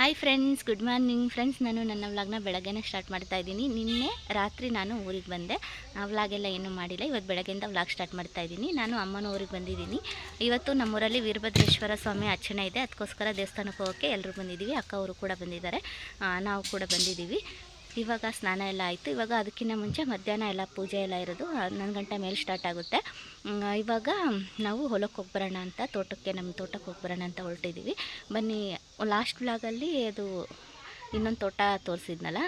Hi friends, good morning friends. ನಾನು ನನ್ನ ವ್ಲಾಗ್ನ ಬೆಳಗ್ಗೆನೇ ಸ್ಟಾರ್ಟ್ ಮಾಡ್ತಾ ಇದ್ದೀನಿ. ನಿನ್ನೆ ರಾತ್ರಿ ನಾನು ಊರಿಗೆ ಬಂದೆ. ಆ ವ್ಲಾಗೆಲ್ಲ ಏನೂ ಮಾಡಿಲ್ಲ. ಇವತ್ತು ಬೆಳಗ್ಗೆಯಿಂದ ವ್ಲಾಗ್ ಸ್ಟಾರ್ಟ್ ಮಾಡ್ತಾ ಇದ್ದೀನಿ. ನಾನು ಅಮ್ಮನ ಊರಿಗೆ ಬಂದಿದ್ದೀನಿ. ಇವತ್ತು ನಮ್ಮೂರಲ್ಲಿ ವೀರಭದ್ರೇಶ್ವರ ಸ್ವಾಮಿ ಅರ್ಚನೆ ಇದೆ, ಅದಕ್ಕೋಸ್ಕರ ದೇವಸ್ಥಾನಕ್ಕೆ ಹೋಗೋಕ್ಕೆ ಎಲ್ಲರೂ ಬಂದಿದ್ದೀವಿ. ಅಕ್ಕ ಅವರು ಕೂಡ ಬಂದಿದ್ದಾರೆ, ನಾವು ಕೂಡ ಬಂದಿದ್ದೀವಿ. ಇವಾಗ ಸ್ನಾನ ಎಲ್ಲ ಆಯಿತು. ಇವಾಗ ಅದಕ್ಕಿಂತ ಮುಂಚೆ ಮಧ್ಯಾಹ್ನ ಎಲ್ಲ ಪೂಜೆ ಎಲ್ಲ ಇರೋದು 11 ಗಂಟೆ ಮೇಲೆ ಸ್ಟಾರ್ಟ್ ಆಗುತ್ತೆ. ಇವಾಗ ನಾವು ಹೊಲಕ್ಕೆ ಹೋಗ್ಬರೋಣ ಅಂತ, ನಮ್ಮ ತೋಟಕ್ಕೆ ಹೋಗ್ಬರೋಣ ಅಂತ ಹೊರಟಿದ್ದೀವಿ. ಬನ್ನಿ. ಲಾಸ್ಟ್ ವ್ಲಾಗಲ್ಲಿ ಅದು ಇನ್ನೊಂದು ತೋಟ ತೋರಿಸಿದ್ನಲ್ಲ,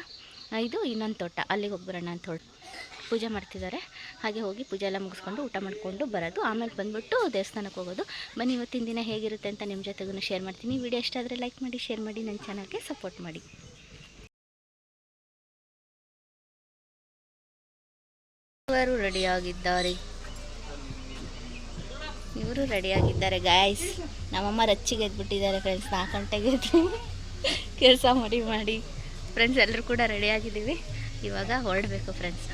ಇದು ಇನ್ನೊಂದು ತೋಟ, ಅಲ್ಲಿಗೆ ಹೋಗ್ಬರೋಣ ಅಂತ ಪೂಜೆ ಮಾಡ್ತಿದ್ದಾರೆ. ಹಾಗೆ ಹೋಗಿ ಪೂಜೆ ಎಲ್ಲ ಮುಗಿಸ್ಕೊಂಡು ಊಟ ಮಾಡಿಕೊಂಡು ಬರೋದು, ಆಮೇಲೆ ಬಂದುಬಿಟ್ಟು ದೇವಸ್ಥಾನಕ್ಕೆ ಹೋಗೋದು. ಬನ್ನಿ, ಇವತ್ತಿನ ದಿನ ಹೇಗಿರುತ್ತೆ ಅಂತ ನಿಮ್ಮ ಜೊತೆಗೂ ಶೇರ್ ಮಾಡ್ತೀನಿ. ವಿಡಿಯೋ ಇಷ್ಟ ಆದರೆ ಲೈಕ್ ಮಾಡಿ, ಶೇರ್ ಮಾಡಿ, ನನ್ನ ಚಾನಲ್ಗೆ ಸಪೋರ್ಟ್ ಮಾಡಿ. ಇವರು ರೆಡಿಯಾಗಿದ್ದಾರೆ ಗಾಯ್ಸ್. ನಮ್ಮಮ್ಮ ರಚ್ಚಿಗೆ ಎದ್ಬಿಟ್ಟಿದ್ದಾರೆ ಫ್ರೆಂಡ್ಸ್. 4 ಗಂಟೆಗೆ ಎದ್ದು ಕೆಲಸ ಮಾಡಿ ಫ್ರೆಂಡ್ಸ್ ಎಲ್ಲರೂ ಕೂಡ ರೆಡಿಯಾಗಿದ್ದೀವಿ. ಇವಾಗ ಹೊರಡಬೇಕು ಫ್ರೆಂಡ್ಸ್.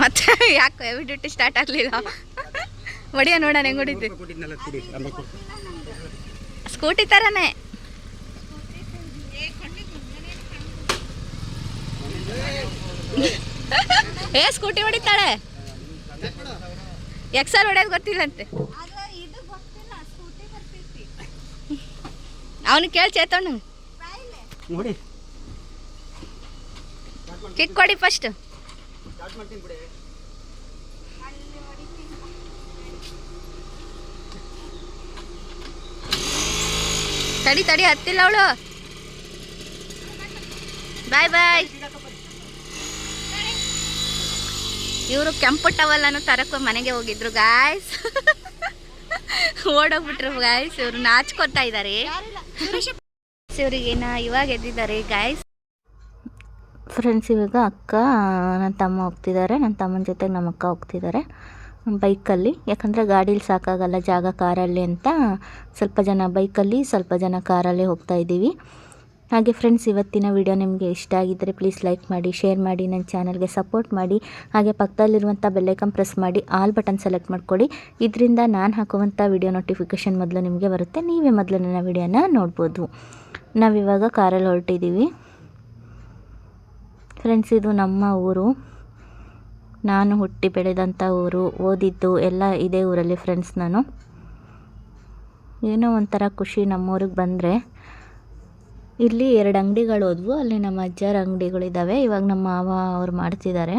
ಮತ್ತೆ ಯಾಕೆ ಹೆವಿ ಡ್ಯೂಟಿ ಸ್ಟಾರ್ಟ್ ಆಗಲಿಲ್ಲ? ಹೊಡಿಯ ನೋಡೋಣ ಹೆಂಗೆ ಹೊಡಿತೀವಿ. ಸ್ಕೂಟಿ ಥರನೇ. ಸ್ಕೂಟಿ ಹೊಡಿತಾಳೆ. ಎಕ್ಸಲ್ ಹೊಡೆಯೋದು ಗೊತ್ತಿಲ್ಲಂತೆ. ಅವನು ಕೇಳಿ ಚೇತೋಣ ಕಿಕ್ ಕೊಡಿ ಫಸ್ಟ್. ತಡಿ ಹತ್ತಿಲ್ಲ ಅವಳು. ಬಾಯ್ ಬಾಯ್. ಇವರು ಕೆಂಪು ಟವಲ್ಲನ್ನು ತರಕ್ಕೆ ಮನೆಗೆ ಹೋಗಿದ್ರು ಗಾಯ್ಸ್. ಓಡೋಗ್ಬಿಟ್ರು ಗಾಯ್ಸ್. ಇವರು ನಾಚ್ಕೊತಾ ಇದ್ದಾರೆ. ಇವರಿಗೇನ ಇವಾಗ ಎದ್ದಿದ್ದಾರೆ ಗಾಯ್ಸ್. ಫ್ರೆಂಡ್ಸ್, ಇವಾಗ ಅಕ್ಕ ನನ್ನ ತಮ್ಮ ಹೋಗ್ತಿದ್ದಾರೆ. ನನ್ನ ತಮ್ಮನ ಜೊತೆಗೆ ನಮ್ಮ ಅಕ್ಕ ಹೋಗ್ತಿದ್ದಾರೆ ಬೈಕಲ್ಲಿ. ಯಾಕಂದರೆ ಗಾಡೀಲಿ ಸಾಕಾಗಲ್ಲ ಜಾಗ ಕಾರಲ್ಲಿ ಅಂತ ಸ್ವಲ್ಪ ಜನ ಬೈಕಲ್ಲಿ, ಸ್ವಲ್ಪ ಜನ ಕಾರಲ್ಲಿ ಹೋಗ್ತಾ ಇದ್ದೀವಿ. ಹಾಗೆ ಫ್ರೆಂಡ್ಸ್, ಇವತ್ತಿನ ವಿಡಿಯೋ ನಿಮಗೆ ಇಷ್ಟ ಆಗಿದ್ದರೆ ಪ್ಲೀಸ್ ಲೈಕ್ ಮಾಡಿ, ಶೇರ್ ಮಾಡಿ, ನನ್ನ ಚಾನಲ್ಗೆ ಸಪೋರ್ಟ್ ಮಾಡಿ. ಹಾಗೆ ಪಕ್ಕದಲ್ಲಿರುವಂಥ ಬೆಲ್ಲೈಕನ್ ಪ್ರೆಸ್ ಮಾಡಿ ಆಲ್ ಬಟನ್ ಸೆಲೆಕ್ಟ್ ಮಾಡ್ಕೊಳ್ಳಿ. ಇದರಿಂದ ನಾನು ಹಾಕುವಂಥ ವಿಡಿಯೋ ನೋಟಿಫಿಕೇಷನ್ ಮೊದಲು ನಿಮಗೆ ಬರುತ್ತೆ. ನೀವೇ ಮೊದಲು ನನ್ನ ವಿಡಿಯೋನ ನೋಡ್ಬೋದು. ನಾವಿವಾಗ ಕಾರಲ್ಲಿ ಹೊರಟಿದ್ದೀವಿ ಫ್ರೆಂಡ್ಸ್. ಇದು ನಮ್ಮ ಊರು, ನಾನು ಹುಟ್ಟಿ ಬೆಳೆದಂಥ ಊರು, ಓದಿದ್ದು ಎಲ್ಲ ಇದೇ ಊರಲ್ಲಿ ಫ್ರೆಂಡ್ಸ್. ನಾನು ಏನೋ ಒಂಥರ ಖುಷಿ ನಮ್ಮೂರಿಗೆ ಬಂದರೆ. ಇಲ್ಲಿ 2 ಅಂಗಡಿಗಳು ಹೋದ್ವು. ಅಲ್ಲಿ ನಮ್ಮ ಅಜ್ಜರ ಅಂಗಡಿಗಳಿದ್ದಾವೆ. ಇವಾಗ ನಮ್ಮ ಮಾವ ಅವ್ರು ಮಾಡ್ತಿದ್ದಾರೆ.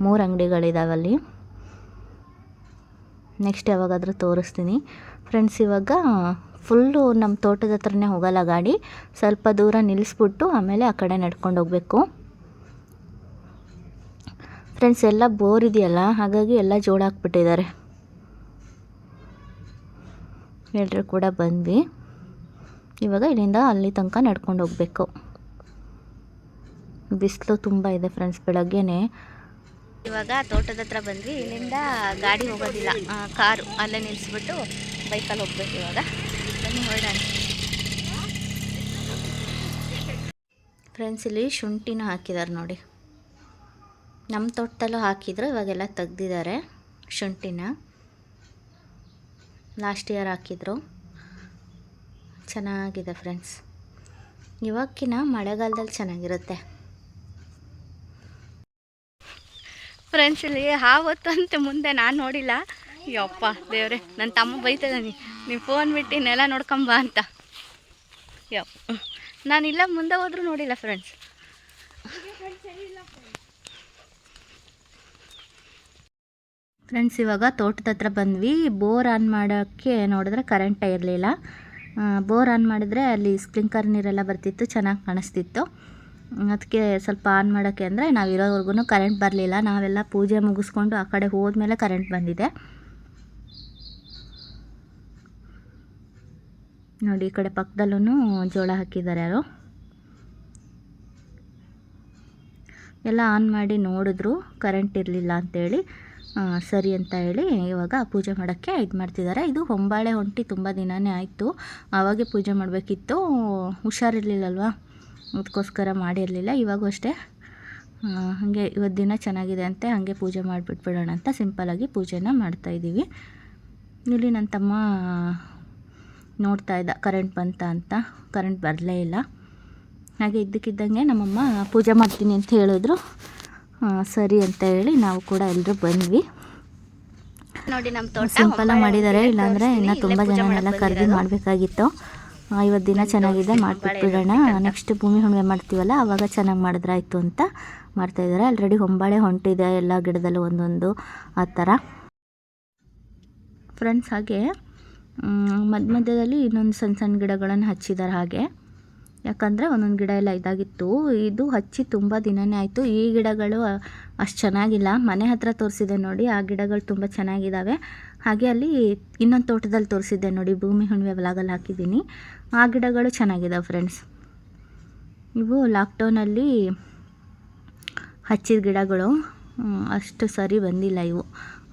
3 ಅಂಗಡಿಗಳಿದ್ದಾವೆ ಅಲ್ಲಿ. ನೆಕ್ಸ್ಟ್ ಯಾವಾಗಾದರೂ ತೋರಿಸ್ತೀನಿ ಫ್ರೆಂಡ್ಸ್. ಇವಾಗ ಫುಲ್ಲು ನಮ್ಮ ತೋಟದ ಹತ್ರನೇ ಹೋಗಲ್ಲ ಗಾಡಿ, ಸ್ವಲ್ಪ ದೂರ ನಿಲ್ಲಿಸ್ಬಿಟ್ಟು ಆಮೇಲೆ ಆ ಕಡೆ ನಡ್ಕೊಂಡು ಹೋಗಬೇಕು ಫ್ರೆಂಡ್ಸ್. ಎಲ್ಲ ಬೋರ್ ಇದೆಯಲ್ಲ, ಹಾಗಾಗಿ ಎಲ್ಲ ಜೋಡಾಕ್ಬಿಟ್ಟಿದ್ದಾರೆ. ಎಲ್ಲರೂ ಕೂಡ ಬಂದ್ವಿ. ಇವಾಗ ಇಲ್ಲಿಂದ ಅಲ್ಲಿ ತನಕ ನಡ್ಕೊಂಡು ಹೋಗಬೇಕು. ಬಿಸಿಲು ತುಂಬ ಇದೆ ಫ್ರೆಂಡ್ಸ್ ಬೆಳಗ್ಗೆನೇ. ಇವಾಗ ತೋಟದ ಹತ್ರ ಬಂದ್ವಿ. ಇಲ್ಲಿಂದ ಗಾಡಿ ಹೋಗೋದಿಲ್ಲ, ಕಾರು ಅಲ್ಲೇ ನಿಲ್ಲಿಸ್ಬಿಟ್ಟು ಬೈಕಲ್ಲಿ ಹೋಗ್ಬೇಕು. ಇವಾಗ ಬನ್ನಿ ಹೊರಡೋಣ ಫ್ರೆಂಡ್ಸ್. ಇಲ್ಲಿ ಶುಂಠಿನೂ ಹಾಕಿದ್ದಾರೆ ನೋಡಿ. ನಮ್ಮ ತೋಟದಲ್ಲೂ ಹಾಕಿದ್ರು, ಇವಾಗೆಲ್ಲ ತೆಗ್ದಿದ್ದಾರೆ ಶುಂಠಿನ. ಲಾಸ್ಟ್ ಇಯರ್ ಹಾಕಿದ್ರು. ಚೆನ್ನಾಗಿದೆ ಫ್ರೆಂಡ್ಸ್. ಇವಾಗಿನ ಮಳೆಗಾಲದಲ್ಲಿ ಚೆನ್ನಾಗಿರುತ್ತೆ ಫ್ರೆಂಡ್ಸ್. ಇಲ್ಲಿ ಹಾವತ್ತು ಅಂತ ಮುಂದೆ ನಾನು ನೋಡಿಲ್ಲ. ಯಪ್ಪ ದೇವ್ರೆ, ನನ್ನ ತಮ್ಮ ಬೈತದಾನೆ, ನೀವು ಫೋನ್ ಬಿಟ್ಟು ನೆಲ ನೋಡ್ಕೊಂಬ ಅಂತ. ಯಪ್ಪ, ನಾನಿಲ್ಲ ಮುಂದೆ ಹೋದ್ರೂ ನೋಡಿಲ್ಲ ಫ್ರೆಂಡ್ಸ್. ಫ್ರೆಂಡ್ಸ್, ಇವಾಗ ತೋಟದ ಹತ್ರ ಬಂದ್ವಿ. ಬೋರ್ ಆನ್ ಮಾಡೋಕ್ಕೆ ನೋಡಿದ್ರೆ ಕರೆಂಟೇ ಇರಲಿಲ್ಲ. ಬೋರ್ ಆನ್ ಮಾಡಿದರೆ ಅಲ್ಲಿ ಸ್ಪ್ರಿಂಕ್ಲರ್ ನೀರೆಲ್ಲ ಬರ್ತಿತ್ತು, ಚೆನ್ನಾಗಿ ಕಾಣಿಸ್ತಿತ್ತು. ಅದಕ್ಕೆ ಸ್ವಲ್ಪ ಆನ್ ಮಾಡೋಕ್ಕೆ ಅಂದರೆ ನಾವಿರೋವರೆಗೂ ಕರೆಂಟ್ ಬರಲಿಲ್ಲ. ನಾವೆಲ್ಲ ಪೂಜೆ ಮುಗಿಸ್ಕೊಂಡು ಆ ಕಡೆ ಹೋದ್ಮೇಲೆ ಕರೆಂಟ್ ಬಂದಿದೆ ನೋಡಿ. ಈ ಕಡೆ ಪಕ್ಕದಲ್ಲೂ ಜೋಳ ಹಾಕಿದ್ದಾರೆ ಯಾರು. ಎಲ್ಲ ಆನ್ ಮಾಡಿ ನೋಡಿದ್ರು, ಕರೆಂಟ್ ಇರಲಿಲ್ಲ ಅಂಥೇಳಿ ಸರಿ ಅಂತ ಹೇಳಿ ಇವಾಗ ಪೂಜೆ ಮಾಡೋಕ್ಕೆ ಇದು ಮಾಡ್ತಿದ್ದಾರೆ. ಇದು ಹೊಂಬಾಳೆ ಹೊಂಟಿ ತುಂಬ ದಿನವೇ ಆಯಿತು. ಆವಾಗೇ ಪೂಜೆ ಮಾಡಬೇಕಿತ್ತು, ಹುಷಾರಿರಲಿಲ್ಲಲ್ವ, ಅದಕ್ಕೋಸ್ಕರ ಮಾಡಿರಲಿಲ್ಲ. ಇವಾಗೂ ಅಷ್ಟೇ ಹಾಗೆ ಇವತ್ತು ದಿನ ಚೆನ್ನಾಗಿದೆ ಅಂತೆ, ಹಾಗೆ ಪೂಜೆ ಮಾಡಿಬಿಟ್ಬಿಡೋಣ ಅಂತ ಸಿಂಪಲಾಗಿ ಪೂಜೆನ ಮಾಡ್ತಾಯಿದ್ದೀವಿ. ಇಲ್ಲಿ ನನ್ನ ತಮ್ಮ ನೋಡ್ತಾ ಇದ್ದ ಕರೆಂಟ್ ಬಂತ ಅಂತ. ಕರೆಂಟ್ ಬರಲೇ ಇಲ್ಲ. ಹಾಗೆ ಇದ್ದಕ್ಕಿದ್ದಂಗೆ ನಮ್ಮಮ್ಮ ಪೂಜೆ ಮಾಡ್ತೀನಿ ಅಂತ ಹೇಳಿದ್ರು. ಸರಿ ಅಂತ ಹೇಳಿ ನಾವು ಕೂಡ ಎಲ್ಲರೂ ಬಂದ್ವಿ. ನೋಡಿ ನಮ್ಮ ತೋಟ ಸಿಂಪಲಾಗಿ ಮಾಡಿದ್ದಾರೆ, ಇಲ್ಲಾಂದರೆ ಇನ್ನು ತುಂಬ ಜನನೆಲ್ಲ ಕರೆದು ಮಾಡಬೇಕಾಗಿತ್ತು. ಇವತ್ತು ದಿನ ಚೆನ್ನಾಗಿದೆ, ಮಾಡಿಬಿಟ್ಬಿಡೋಣ, ನೆಕ್ಸ್ಟ್ ಭೂಮಿ ಹುಣ್ಣಿಮೆ ಮಾಡ್ತೀವಲ್ಲ ಆವಾಗ ಚೆನ್ನಾಗಿ ಮಾಡಿದ್ರಾಯ್ತು ಅಂತ ಮಾಡ್ತಾಯಿದ್ದಾರೆ. ಆಲ್ರೆಡಿ ಹೊಂಬಾಳೆ ಹೊಂಟಿದೆ ಎಲ್ಲ ಗಿಡದಲ್ಲೂ ಒಂದೊಂದು ಆ ಥರ ಫ್ರೆಂಡ್ಸ್. ಹಾಗೆ ಮಧ್ಯದಲ್ಲಿ ಇನ್ನೊಂದು ಸಣ್ಣ ಸಣ್ಣ ಗಿಡಗಳನ್ನು ಹಚ್ಚಿದ್ದಾರೆ. ಹಾಗೆ ಯಾಕಂದರೆ ಒಂದೊಂದು ಗಿಡ ಎಲ್ಲ ಇದಾಗಿತ್ತು. ಇದು ಹಚ್ಚಿ ತುಂಬ ದಿನವೇ ಆಯಿತು. ಈ ಗಿಡಗಳು ಅಷ್ಟು ಚೆನ್ನಾಗಿಲ್ಲ. ಮನೆ ಹತ್ತಿರ ತೋರಿಸಿದೆ ನೋಡಿ, ಆ ಗಿಡಗಳು ತುಂಬ ಚೆನ್ನಾಗಿದ್ದಾವೆ. ಹಾಗೆ ಅಲ್ಲಿ ಇನ್ನೊಂದು ತೋಟದಲ್ಲಿ ತೋರಿಸಿದ್ದೆ ನೋಡಿ, ಭೂಮಿ ಹುಣ್ಣಿಮೆ ವ್ಲಾಗಲ್ಲಿ ಹಾಕಿದ್ದೀನಿ. ಆ ಗಿಡಗಳು ಚೆನ್ನಾಗಿದ್ದಾವೆ ಫ್ರೆಂಡ್ಸ್. ಇವು ಲಾಕ್ಡೌನಲ್ಲಿ ಹಚ್ಚಿದ ಗಿಡಗಳು, ಅಷ್ಟು ಸರಿ ಬಂದಿಲ್ಲ ಇವು.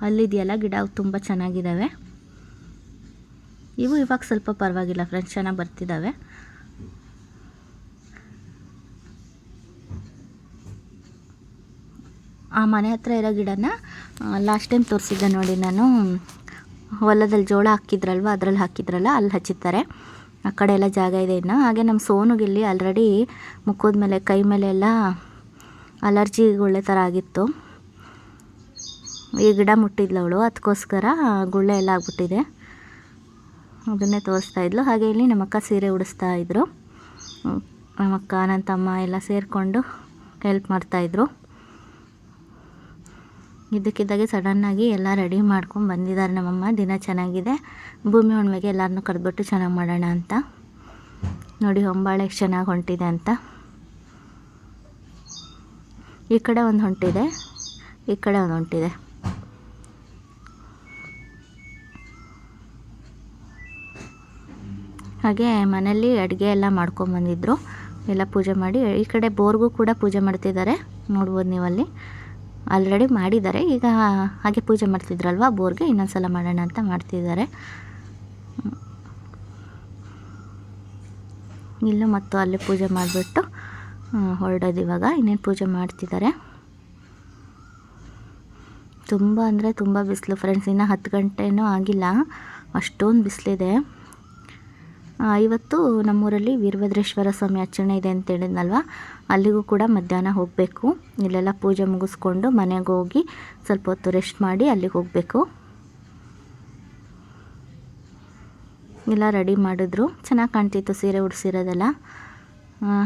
ಅಲ್ಲಿದೆಯಲ್ಲ ಗಿಡ ತುಂಬ ಚೆನ್ನಾಗಿದ್ದಾವೆ. ಇವು ಇವಾಗ ಸ್ವಲ್ಪ ಪರವಾಗಿಲ್ಲ ಫ್ರೆಂಡ್ಸ್, ಚೆನ್ನಾಗಿ ಬರ್ತಿದ್ದಾವೆ. ಆ ಮನೆ ಹತ್ರ ಇರೋ ಗಿಡನ ಲಾಸ್ಟ್ ಟೈಮ್ ತೋರಿಸಿದ್ದೆ ನೋಡಿ ನಾನು, ಹೊಲದಲ್ಲಿ ಜೋಳ ಹಾಕಿದ್ರಲ್ವ, ಅದರಲ್ಲಿ ಹಾಕಿದ್ರಲ್ಲ, ಅಲ್ಲಿ ಹಚ್ಚಿರ್ತಾರೆ. ಆ ಕಡೆ ಎಲ್ಲ ಜಾಗ ಇದೆ ಇನ್ನು. ಹಾಗೆ ನಮ್ಮ ಸೋನುಗಿಲ್ಲಿ ಆಲ್ರೆಡಿ ಮುಖದ ಮೇಲೆ ಕೈ ಮೇಲೆ ಎಲ್ಲ ಅಲರ್ಜಿ ಗುಳ್ಳೆ ಥರ ಆಗಿತ್ತು. ಈ ಗಿಡ ಮುಟ್ಟಿದ್ಲವಳು, ಅದಕ್ಕೋಸ್ಕರ ಗುಳ್ಳೆ ಎಲ್ಲ ಆಗ್ಬಿಟ್ಟಿದೆ. ಅದನ್ನೇ ತೋರಿಸ್ತಾ ಇದ್ಲು. ಹಾಗೆ ಇಲ್ಲಿ ನಮ್ಮಕ್ಕ ಸೀರೆ ಉಡಿಸ್ತಾ ಇದ್ರು. ನಮ್ಮಕ್ಕ ನನ್ನ ತಮ್ಮ ಎಲ್ಲ ಸೇರಿಕೊಂಡು ಹೆಲ್ಪ್ ಮಾಡ್ತಾಯಿದ್ರು. ಇದ್ದಕ್ಕಿದ್ದಾಗೆ ಸಡನ್ನಾಗಿ ಎಲ್ಲ ರೆಡಿ ಮಾಡ್ಕೊಂಡು ಬಂದಿದ್ದಾರೆ ನಮ್ಮಮ್ಮ. ದಿನ ಚೆನ್ನಾಗಿದೆ, ಭೂಮಿ ಹುಣ್ಣಿಮೆಗೆ ಎಲ್ಲರನ್ನೂ ಕರೆದ್ಬಿಟ್ಟು ಚೆನ್ನಾಗಿ ಮಾಡೋಣ ಅಂತ. ನೋಡಿ ಹೊಂಬಾಳೆ ಎಷ್ಟು ಚೆನ್ನಾಗಿ ಹೊಂಟಿದೆ ಅಂತ. ಈ ಕಡೆ ಒಂದು ಹೊಂಟಿದೆ, ಈ ಕಡೆ ಒಂದು ಹೊಂಟಿದೆ. ಹಾಗೆ ಮನೆಯಲ್ಲಿ ಅಡುಗೆ ಎಲ್ಲ ಮಾಡ್ಕೊಂಬಂದಿದ್ರು, ಎಲ್ಲ ಪೂಜೆ ಮಾಡಿ. ಈ ಕಡೆ ಬೋರ್ಗೂ ಕೂಡ ಪೂಜೆ ಮಾಡ್ತಿದ್ದಾರೆ, ನೋಡ್ಬೋದು ನೀವಲ್ಲಿ. ಆಲ್ರೆಡಿ ಮಾಡಿದ್ದಾರೆ. ಈಗ ಹಾಗೆ ಪೂಜೆ ಮಾಡ್ತಿದ್ರಲ್ವ ಬೋರ್ಗೆ, ಇನ್ನೊಂದು ಸಲ ಮಾಡೋಣ ಅಂತ ಮಾಡ್ತಿದ್ದಾರೆ. ಇಲ್ಲೂ ಮತ್ತು ಅಲ್ಲಿ ಪೂಜೆ ಮಾಡಿಬಿಟ್ಟು ಹೊರಡೋದು. ಇವಾಗ ಇನ್ನೇನು ಪೂಜೆ ಮಾಡ್ತಿದ್ದಾರೆ. ತುಂಬ ಅಂದರೆ ತುಂಬ ಬಿಸಿಲು ಫ್ರೆಂಡ್ಸ್. ಇನ್ನು 10 ಗಂಟೆನೂ ಆಗಿಲ್ಲ, ಅಷ್ಟೊಂದು ಬಿಸಿಲಿದೆ. ಇವತ್ತು ನಮ್ಮೂರಲ್ಲಿ ವೀರಭದ್ರೇಶ್ವರ ಸ್ವಾಮಿ ಆಚರಣೆ ಇದೆ ಅಂತ ಹೇಳಿದ್ನಲ್ವ, ಅಲ್ಲಿಗೂ ಕೂಡ ಮಧ್ಯಾಹ್ನ ಹೋಗಬೇಕು. ಇಲ್ಲೆಲ್ಲ ಪೂಜೆ ಮುಗಿಸ್ಕೊಂಡು ಮನೆಗೆ ಹೋಗಿ ಸ್ವಲ್ಪ ಹೊತ್ತು ರೆಸ್ಟ್ ಮಾಡಿ ಅಲ್ಲಿಗೆ ಹೋಗಬೇಕು. ಎಲ್ಲ ರೆಡಿ ಮಾಡಿದ್ರು, ಚೆನ್ನಾಗಿ ಕಾಣ್ತಿತ್ತು ಸೀರೆ ಉಡಿಸಿರೋದೆಲ್ಲ.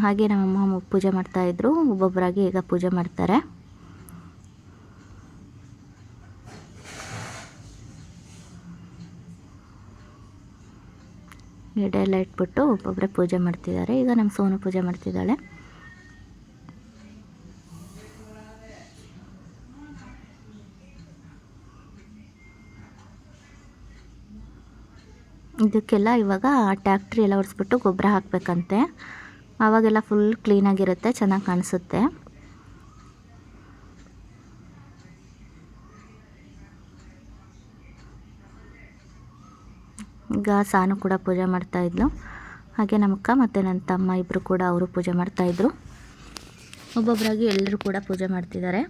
ಹಾಗೆ ನಮ್ಮಮ್ಮ ಪೂಜೆ ಮಾಡ್ತಾಯಿದ್ರು. ಒಬ್ಬೊಬ್ಬರಾಗಿ ಈಗ ಪೂಜೆ ಮಾಡ್ತಾರೆ. ಎಡೆ ಎಲ್ಲ ಇಟ್ಬಿಟ್ಟು ಒಬ್ಬೊಬ್ಬರೇ ಪೂಜೆ ಮಾಡ್ತಿದ್ದಾರೆ. ಈಗ ನಮ್ಮ ಸೋನು ಪೂಜೆ ಮಾಡ್ತಿದ್ದಾಳೆ. ಇದಕ್ಕೆಲ್ಲ ಇವಾಗ ಟ್ಯಾಕ್ಟ್ರಿ ಎಲ್ಲ ಒರೆಸ್ಬಿಟ್ಟು ಗೊಬ್ಬರ ಹಾಕಬೇಕಂತೆ. ಆವಾಗೆಲ್ಲ ಫುಲ್ ಕ್ಲೀನಾಗಿರುತ್ತೆ, ಚೆನ್ನಾಗಿ ಕಾಣಿಸುತ್ತೆ. ಈಗ ಸಾನು ಕೂಡ ಪೂಜೆ ಮಾಡ್ತಾಯಿದ್ಲು. ಹಾಗೆ ನಮ್ಮಕ್ಕ ಮತ್ತು ನನ್ನ ತಮ್ಮ ಇಬ್ಬರು ಕೂಡ ಅವರು ಪೂಜೆ ಮಾಡ್ತಾಯಿದ್ರು. ಒಬ್ಬೊಬ್ಬರಾಗಿ ಎಲ್ಲರೂ ಕೂಡ ಪೂಜೆ ಮಾಡ್ತಿದ್ದಾರೆ.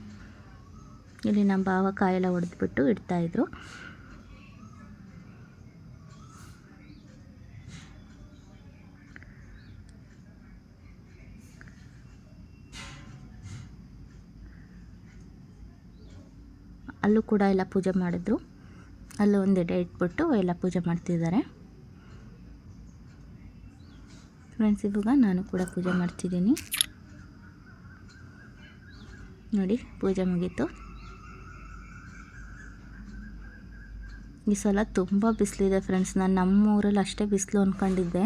ಇಲ್ಲಿ ನಮ್ಮ ಭಾವ ಕಾಯೆಲ್ಲ ಹೊಡೆದ್ಬಿಟ್ಟು ಇಡ್ತಾಯಿದ್ರು. ಅಲ್ಲೂ ಕೂಡ ಎಲ್ಲ ಪೂಜೆ ಮಾಡಿದ್ರು. ಅಲ್ಲೂ ಒಂದು ಎಡೆ ಇಟ್ಬಿಟ್ಟು ಎಲ್ಲ ಪೂಜೆ ಮಾಡ್ತಿದ್ದಾರೆ. ಫ್ರೆಂಡ್ಸ್, ಇವಾಗ ನಾನು ಕೂಡ ಪೂಜೆ ಮಾಡ್ತಿದ್ದೀನಿ. ನೋಡಿ, ಪೂಜೆ ಮುಗೀತು. ಈ ಸಲ ತುಂಬ ಬಿಸಿಲಿದೆ ಫ್ರೆಂಡ್ಸ್. ನಾನು ನಮ್ಮ ಊರಲ್ಲಿ ಅಷ್ಟೇ ಬಿಸಿಲು ಅಂದ್ಕೊಂಡಿದ್ದೆ,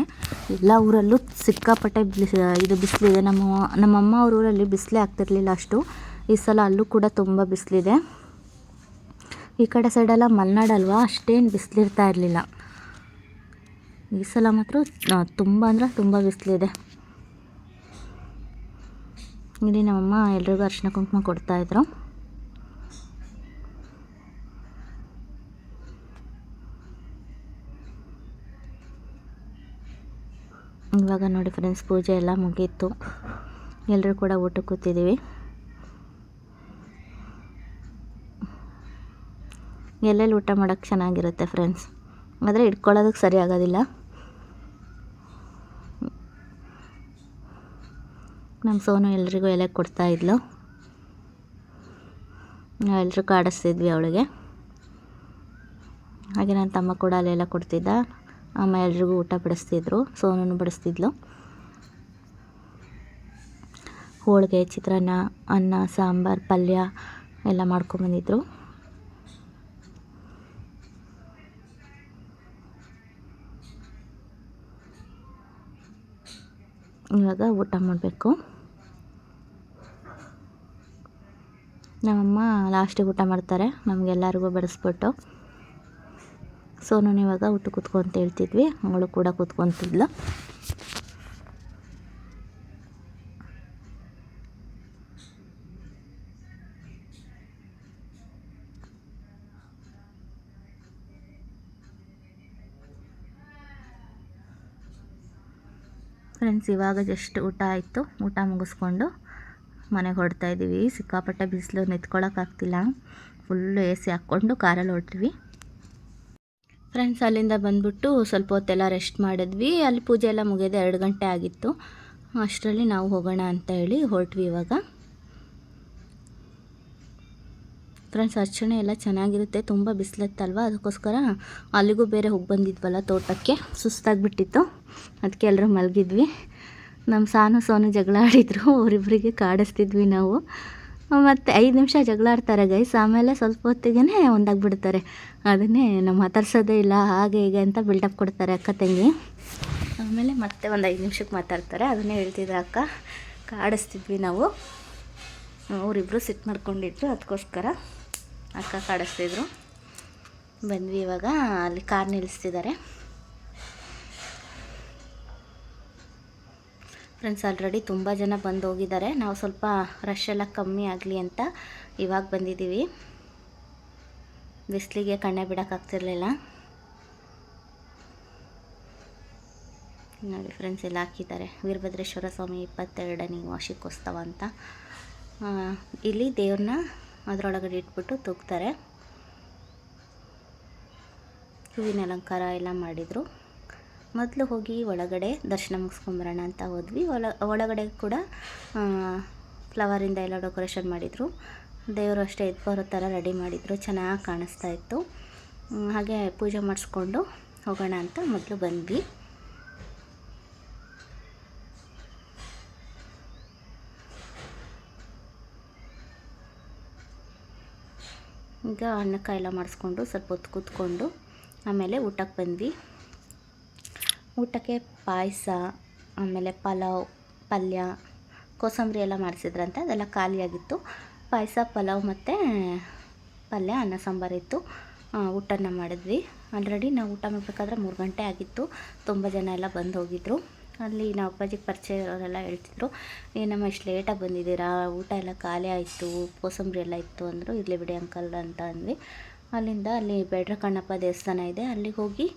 ಎಲ್ಲ ಊರಲ್ಲೂ ಸಿಕ್ಕಾಪಟ್ಟೆ ಬಿಸಿಲಿದೆ. ನಮ್ಮಮ್ಮ ಅವ್ರ ಊರಲ್ಲಿ ಬಿಸಿಲೇ ಆಗ್ತಿರ್ಲಿಲ್ಲ ಅಷ್ಟು. ಈ ಸಲ ಅಲ್ಲೂ ಕೂಡ ತುಂಬ ಬಿಸಿಲಿದೆ. ಈ ಕಡೆ ಸೈಡೆಲ್ಲ ಮಲೆನಾಡಲ್ವಾ, ಅಷ್ಟೇನು ಬಿಸಿಲಿರ್ತಾ ಇರಲಿಲ್ಲ. ಈ ಸಲ ಮಾತ್ರ ತುಂಬ ಅಂದರೆ ತುಂಬ ಬಿಸಿಲಿದೆ. ಇಲ್ಲಿ ನಮ್ಮಮ್ಮ ಎಲ್ರಿಗೂ ಅರಿಶಿನ ಕುಂಕುಮ ಕೊಡ್ತಾಯಿದ್ರು. ಇವಾಗ ನೋಡಿ ಫ್ರೆಂಡ್ಸ್, ಪೂಜೆ ಎಲ್ಲ ಮುಗೀತು. ಎಲ್ಲರೂ ಕೂಡ ಊಟಕ್ಕೆ ಕೂತಿದ್ದೀವಿ. ಎಲ್ಲೆಲ್ಲಿ ಊಟ ಮಾಡೋಕ್ಕೆ ಚೆನ್ನಾಗಿರುತ್ತೆ ಫ್ರೆಂಡ್ಸ್. ಆದರೆ ಇಟ್ಕೊಳ್ಳೋದಕ್ಕೆ ಸರಿ ಆಗೋದಿಲ್ಲ. ನಮ್ಮ ಸೋನು ಎಲ್ರಿಗೂ ಎಲೆ ಕೊಡ್ತಾಯಿದ್ಲು, ನಾವು ಎಲ್ಲರೂ ಕಾಡಿಸ್ತಿದ್ವಿ ಅವಳಿಗೆ. ಹಾಗೆ ನನ್ನ ತಮ್ಮ ಕೂಡ ಅಲ್ಲೆಲ್ಲ ಕೊಡ್ತಿದ್ದ. ಅಮ್ಮ ಎಲ್ರಿಗೂ ಊಟ ಬಡಿಸ್ತಿದ್ರು, ಸೋನೂ ಬಡಿಸ್ತಿದ್ಲು. ಹೋಳಿಗೆ, ಚಿತ್ರಾನ್ನ, ಅನ್ನ, ಸಾಂಬಾರು, ಪಲ್ಯ ಎಲ್ಲ ಮಾಡ್ಕೊಂಬಂದಿದ್ರು. ಇವಾಗ ಊಟ ಮಾಡಬೇಕು. ನಮ್ಮಮ್ಮ ಲಾಸ್ಟಿಗೆ ಊಟ ಮಾಡ್ತಾರೆ, ನಮಗೆಲ್ಲರಿಗೂ ಬಡಿಸ್ಬಿಟ್ಟು. ಸೋನು ಇವಾಗ ಊಟ ಕೂತ್ಕೊಂತ ಹೇಳ್ತಿದ್ವಿ, ಅವಳು ಕೂಡ ಕೂತ್ಕೊತಿದ್ಲು. ಫ್ರೆಂಡ್ಸ್, ಇವಾಗ ಜಸ್ಟ್ ಊಟ ಆಯಿತು. ಊಟ ಮುಗಿಸ್ಕೊಂಡು ಮನೆಗೆ ಹೊರಡ್ತಾ ಇದ್ದೀವಿ. ಸಿಕ್ಕಾಪಟ್ಟೆ ಬಿಸಿಲು, ನಿಂತ್ಕೊಳ್ಳೋಕ್ಕಾಗ್ತಿಲ್ಲ. ಫುಲ್ಲು AC ಹಾಕ್ಕೊಂಡು ಕಾರಲ್ಲಿ ಹೊರಟ್ವಿ. ಫ್ರೆಂಡ್ಸ್, ಅಲ್ಲಿಂದ ಬಂದುಬಿಟ್ಟು ಸ್ವಲ್ಪ ಹೊತ್ತೆಲ್ಲ ರೆಸ್ಟ್ ಮಾಡಿದ್ವಿ. ಅಲ್ಲಿ ಪೂಜೆ ಎಲ್ಲ ಮುಗಿಯೋದು 2 ಗಂಟೆ ಆಗಿತ್ತು. ಅಷ್ಟರಲ್ಲಿ ನಾವು ಹೋಗೋಣ ಅಂತ ಹೇಳಿ ಹೊರಟ್ವಿ ಇವಾಗ. ಫ್ರೆಂಡ್ಸ್, ಅರ್ಚನೆ ಎಲ್ಲ ಚೆನ್ನಾಗಿರುತ್ತೆ, ತುಂಬ ಬಿಸಿಲತ್ತಲ್ವ, ಅದಕ್ಕೋಸ್ಕರ ಅಲ್ಲಿಗೂ ಬೇರೆ ಹೋಗಿ ಬಂದಿದ್ವಲ್ಲ ತೋಟಕ್ಕೆ, ಸುಸ್ತಾಗಿಬಿಟ್ಟಿತ್ತು. ಅದಕ್ಕೆ ಎಲ್ಲರೂ ಮಲಗಿದ್ವಿ. ನಮ್ಮ ಸೋನು ಜಗಳ ಆಡಿದ್ರು, ಅವರಿಬ್ಬರಿಗೆ ಕಾಡಿಸ್ತಿದ್ವಿ ನಾವು. ಮತ್ತು 5 ನಿಮಿಷ ಜಗಳ ಆಡ್ತಾರೆ ಗೈಸ್, ಆಮೇಲೆ ಸ್ವಲ್ಪ ಹೊತ್ತಿಗೆ ಒಂದಾಗಿಬಿಡ್ತಾರೆ. ಅದನ್ನೇ ನಾವು ಮಾತಾಡ್ಸೋದೇ ಇಲ್ಲ, ಹಾಗೆ ಹೀಗೆ ಅಂತ ಬಿಲ್ಡಪ್ ಕೊಡ್ತಾರೆ ಅಕ್ಕ ತಂಗಿ. ಆಮೇಲೆ ಮತ್ತೆ ಒಂದು 5 ನಿಮಿಷಕ್ಕೆ ಮಾತಾಡ್ತಾರೆ. ಅದನ್ನೇ ಹೇಳ್ತಿದ್ರು ಅಕ್ಕ, ಕಾಡಿಸ್ತಿದ್ವಿ ನಾವು. ಅವರಿಬ್ಬರು ಸಿಟ್ಟು ಮಾಡ್ಕೊಂಡಿದ್ರು, ಅದಕ್ಕೋಸ್ಕರ ಅಕ್ಕ ಕಾಡಿಸ್ತಿದ್ರು. ಬಂದ್ವಿ ಇವಾಗ. ಅಲ್ಲಿ ಕಾರ್ ನಿಲ್ಲಿಸ್ತಿದ್ದಾರೆ. ಫ್ರೆಂಡ್ಸ್, ಆಲ್ರೆಡಿ ತುಂಬ ಜನ ಬಂದು ಹೋಗಿದ್ದಾರೆ. ನಾವು ಸ್ವಲ್ಪ ರಶ್ ಎಲ್ಲ ಕಮ್ಮಿ ಆಗಲಿ ಅಂತ ಇವಾಗ ಬಂದಿದ್ದೀವಿ. ಬಿಸಿಲಿಗೆ ಕಣ್ಣೆ ಬಿಡೋಕ್ಕಾಗ್ತಿರ್ಲಿಲ್ಲ. ನೋಡಿ ಫ್ರೆಂಡ್ಸ್, ಎಲ್ಲ ಹಾಕಿದ್ದಾರೆ. ವೀರಭದ್ರೇಶ್ವರ ಸ್ವಾಮಿ 22ನೇ ವಾರ್ಷಿಕೋತ್ಸವ ಅಂತ. ಇಲ್ಲಿ ದೇವ್ರನ್ನ ಅದರೊಳಗಡೆ ಇಟ್ಬಿಟ್ಟು ತೂಗ್ತಾರೆ. ಹೂವಿನ ಅಲಂಕಾರ ಎಲ್ಲ ಮಾಡಿದರು. ಮೊದಲು ಹೋಗಿ ಒಳಗಡೆ ದರ್ಶನ ಮುಗಿಸ್ಕೊಂಬರೋಣ ಅಂತ ಹೋದ್ವಿ. ಒಳಗಡೆ ಕೂಡ ಫ್ಲವರಿಂದ ಎಲ್ಲ ಡೆಕೋರೇಷನ್ ಮಾಡಿದರು. ದೇವರು ಅಷ್ಟೇ ಎದ್ದು ಬರೋ ಥರ ರೆಡಿ ಮಾಡಿದರು, ಚೆನ್ನಾಗಿ ಕಾಣಿಸ್ತಾ ಇತ್ತು. ಹಾಗೆ ಪೂಜೆ ಮಾಡಿಸ್ಕೊಂಡು ಹೋಗೋಣ ಅಂತ ಮೊದಲು ಬಂದ್ವಿ. ಈಗ ಅನ್ನಕ್ಕಾಯಿ ಎಲ್ಲ ಮಾಡಿಸ್ಕೊಂಡು ಸ್ವಲ್ಪ ಹೊತ್ತು ಕೂತ್ಕೊಂಡು ಆಮೇಲೆ ಊಟಕ್ಕೆ ಬಂದ್ವಿ. ಊಟಕ್ಕೆ ಪಾಯಸ, ಆಮೇಲೆ ಪಲಾವ್, ಪಲ್ಯ, ಕೋಸಂಬರಿ ಎಲ್ಲ ಮಾಡಿಸಿದ್ರಂತೆ. ಅದೆಲ್ಲ ಖಾಲಿಯಾಗಿತ್ತು. ಪಾಯಸ, ಪಲಾವ್ ಮತ್ತು ಪಲ್ಯ, ಅನ್ನ ಸಾಂಬಾರಿತ್ತು. ಊಟನ ಮಾಡಿದ್ವಿ. ಆಲ್ರೆಡಿ ನಾವು ಊಟ ಮಾಡಬೇಕಾದ್ರೆ 3 ಗಂಟೆ ಆಗಿತ್ತು. ತುಂಬ ಜನ ಎಲ್ಲ ಬಂದು ಹೋಗಿದ್ರು. ಅಲ್ಲಿ ನಾವು ಅಪ್ಪಾಜಿಗೆ ಪರಿಚಯ ಇರೋರೆಲ್ಲ ಹೇಳ್ತಿದ್ರು, ಏನಮ್ಮ ಇಷ್ಟು ಲೇಟಾಗಿ ಬಂದಿದ್ದೀರಾ, ಊಟ ಎಲ್ಲ ಖಾಲಿ ಆಯಿತು, ಕೋಸಂಬರಿ ಎಲ್ಲ ಇತ್ತು ಅಂದರು. ಇರಲಿ ಬಿಡಿ ಅಂಕಲ್ ಅಂತ ಅಂದ್ವಿ. ಅಲ್ಲಿಂದ ಅಲ್ಲಿ ಬೇಡ್ರ ಕಣ್ಣಪ್ಪ ದೇವಸ್ಥಾನ ಇದೆ, ಅಲ್ಲಿಗೆ ಹೋಗಿ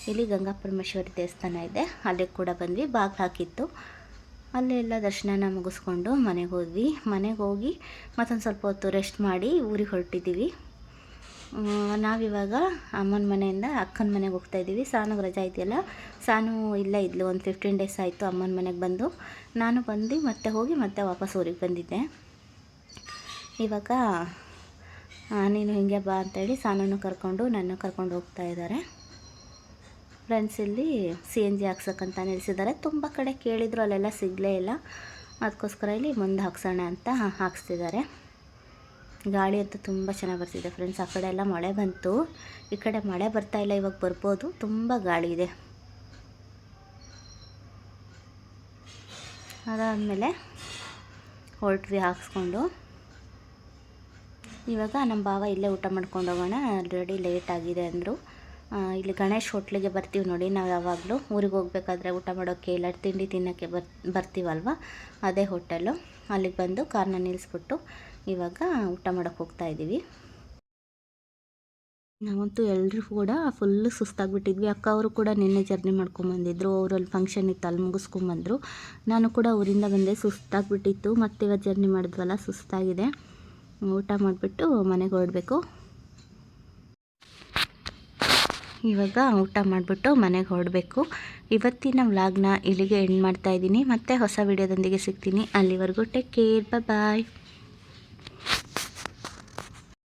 ಇಲ್ಲಿ ಗಂಗಾ ಪರಮೇಶ್ವರಿ ದೇವಸ್ಥಾನ ಇದೆ, ಅಲ್ಲಿಗೆ ಕೂಡ ಬಂದ್ವಿ. ಬಾಗಿಲು ಹಾಕಿತ್ತು. ಅಲ್ಲೆಲ್ಲ ದರ್ಶನನ ಮುಗಿಸ್ಕೊಂಡು ಮನೆಗೆ ಹೋದ್ವಿ. ಮನೆಗೆ ಹೋಗಿ ಮತ್ತೊಂದು ಸ್ವಲ್ಪ ಹೊತ್ತು ರೆಸ್ಟ್ ಮಾಡಿ ಊರಿಗೆ ಹೊರಟಿದ್ದೀವಿ. ನಾವಿವಾಗ ಅಮ್ಮನ ಮನೆಯಿಂದ ಅಕ್ಕನ ಮನೆಗೆ ಹೋಗ್ತಾಯಿದ್ದೀವಿ. ಸಾನುಗೆ ರಜಾ ಇದೆಯಲ್ಲ, ಸಾನು ಇಲ್ಲೇ ಇದ್ಲು. ಒಂದು 15 ಡೇಸ್ ಆಯಿತು ಅಮ್ಮನ ಮನೆಗೆ ಬಂದು. ನಾನು ಬಂದು ಮತ್ತೆ ಹೋಗಿ ಮತ್ತೆ ವಾಪಸ್ ಊರಿಗೆ ಬಂದಿದ್ದೆ. ಇವಾಗ ನೀನು ಹಿಂಗೆ ಬಾ ಅಂತೇಳಿ ಸಾನನ್ನು ಕರ್ಕೊಂಡು ನನ್ನ ಕರ್ಕೊಂಡು ಹೋಗ್ತಾ ಇದ್ದಾರೆ. ಫ್ರೆಂಡ್ಸ್, ಇಲ್ಲಿ CNG ಹಾಕ್ಸೋಕ್ಕಂತ ನಿಲ್ಲಿಸಿದ್ದಾರೆ. ತುಂಬ ಕಡೆ ಕೇಳಿದ್ರು, ಅಲ್ಲೆಲ್ಲ ಸಿಗಲೇ ಇಲ್ಲ. ಅದಕ್ಕೋಸ್ಕರ ಇಲ್ಲಿ ಮುಂದೆ ಹಾಕ್ಸೋಣ ಅಂತ ಹಾಕ್ಸ್ತಿದ್ದಾರೆ. ಗಾಳಿ ಅಂತೂ ತುಂಬ ಚೆನ್ನಾಗಿ ಬರ್ತಿದೆ ಫ್ರೆಂಡ್ಸ್. ಆ ಕಡೆ ಎಲ್ಲ ಮಳೆ ಬಂತು, ಈ ಕಡೆ ಮಳೆ ಬರ್ತಾಯಿಲ್ಲ. ಇವಾಗ ಬರ್ಬೋದು, ತುಂಬ ಗಾಳಿ ಇದೆ. ಅದಾದಮೇಲೆ ಹೊರಟ್ವಿ ಹಾಕ್ಸ್ಕೊಂಡು. ಇವಾಗ ನಮ್ಮ ಭಾವ ಇಲ್ಲೇ ಊಟ ಮಾಡ್ಕೊಂಡು ಹೋಗೋಣ, ಆಲ್ರೆಡಿ ಲೇಟ್ ಆಗಿದೆ ಅಂದರು. ಇಲ್ಲಿ ಗಣೇಶ್ ಹೋಟ್ಲಿಗೆ ಬರ್ತೀವಿ ನೋಡಿ, ನಾವು ಯಾವಾಗಲೂ ಊರಿಗೆ ಹೋಗ್ಬೇಕಾದ್ರೆ ಊಟ ಮಾಡೋಕ್ಕೆ ಇಲ್ಲ ತಿಂಡಿ ತಿನ್ನೋಕ್ಕೆ ಬರ್ತೀವಲ್ವ, ಅದೇ ಹೋಟೆಲ್ಲು. ಅಲ್ಲಿಗೆ ಬಂದು ಕಾರ್ನ ನಿಲ್ಲಿಸ್ಬಿಟ್ಟು ಇವಾಗ ಊಟ ಮಾಡೋಕ್ಕೆ ಹೋಗ್ತಾಯಿದ್ದೀವಿ. ನಾವಂತೂ ಎಲ್ಲರೂ ಕೂಡ ಫುಲ್ಲು ಸುಸ್ತಾಗಿಬಿಟ್ಟಿದ್ವಿ. ಅಕ್ಕ ಅವರು ಕೂಡ ನಿನ್ನೆ ಜರ್ನಿ ಮಾಡ್ಕೊಂಬಂದಿದ್ರು. ಅವರಲ್ಲಿ ಫಂಕ್ಷನ್ ಇತ್ತು, ಅಲ್ಲಿ ಮುಗಿಸ್ಕೊಂಬಂದರು. ನಾನು ಕೂಡ ಊರಿಂದ ಬಂದೆ, ಸುಸ್ತಾಗಿಬಿಟ್ಟಿತ್ತು. ಮತ್ತು ಇವತ್ತು ಜರ್ನಿ ಮಾಡಿದ್ವಲ್ಲ, ಸುಸ್ತಾಗಿದೆ. ಊಟ ಮಾಡಿಬಿಟ್ಟು ಮನೆಗೆ ಹೊರಡಬೇಕು. ಇವಾಗ ಊಟ ಮಾಡಿಬಿಟ್ಟು ಮನೆಗೆ ಹೊರಡಬೇಕು. ಇವತ್ತಿನ ವ್ಲಾಗ್ನ ಇಲ್ಲಿಗೆ ಎಂಡ್ ಮಾಡ್ತಾಯಿದ್ದೀನಿ. ಮತ್ತೆ ಹೊಸ ವಿಡಿಯೋದೊಂದಿಗೆ ಸಿಗ್ತೀನಿ. ಅಲ್ಲಿವರೆಗೂ ಟೇಕ್ ಕೇರ್, ಬಾಯ್.